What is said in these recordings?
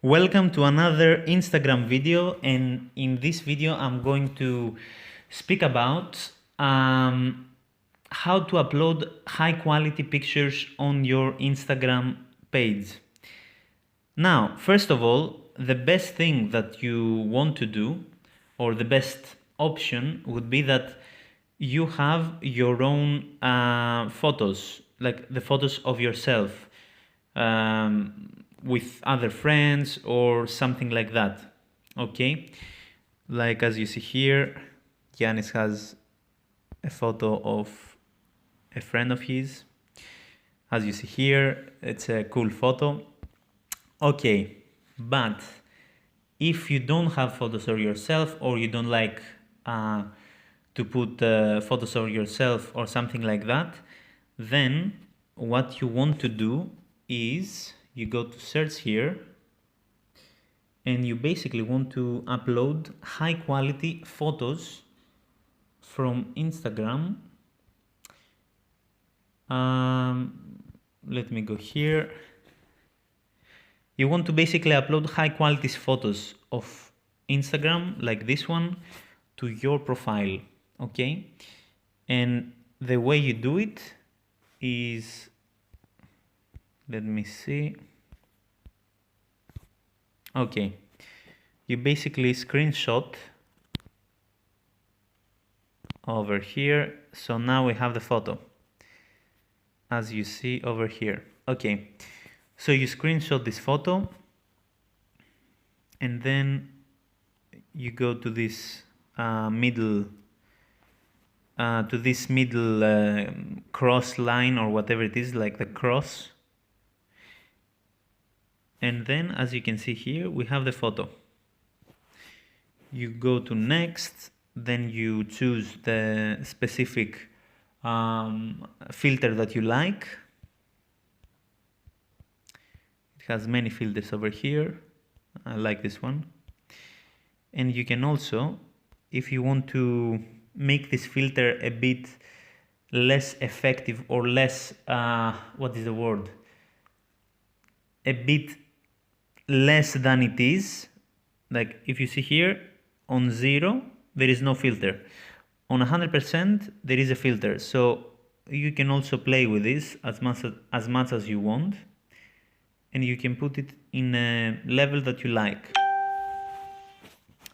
Welcome to another Instagram video, and in this video I'm going to speak about how to upload high quality pictures on your Instagram page. Now, first of all, the best thing that you want to do, or the best option, would be that you have your own photos, like the photos of yourself. With other friends or something like that. Okay, like as you see here, Yanis has a photo of a friend of his. As you see here, it's a cool photo. Okay, but if you don't have photos of yourself, or you don't like to put photos of yourself or something like that, then what you want to do is you go to search here, and you basically want to upload high quality photos from Instagram. Let me go here. You want to basically upload high quality photos of Instagram, like this one, to your profile. Okay, and the way you do it is, let me see. Okay, you basically screenshot over here. So now we have the photo, as you see over here. Okay, so you screenshot this photo, and then you go to this middle cross line, or whatever it is, like the cross. And then, as you can see here, we have the photo. You go to next, then you choose the specific filter that you like. It has many filters over here. I like this one. And you can also, if you want to make this filter a bit less effective, or less, what is the word? A bit less than it is, like if you see here, on 0 there is no filter, on 100% there is a filter. So you can also play with this as much as you want, and you can put it in a level that you like.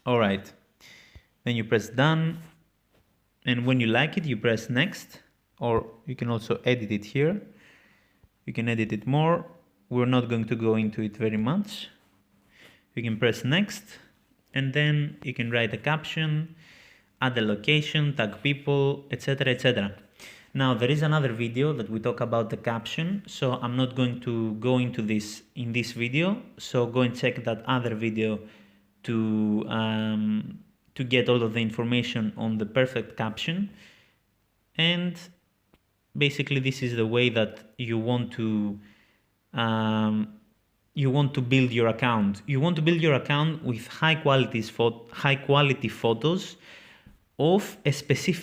Alright, then you press done, and when you like it, you press next, or you can also edit it here. You can edit it more. We're not going to go into it very much. You can press next, and then you can write a caption, add a location, tag people, etc, etc. Now, there is another video that we talk about the caption, so I'm not going to go into this in this video. So go and check that other video to get all of the information on the perfect caption. And basically, this is the way that you want to build your account. You want to build your account with high quality photos of a specific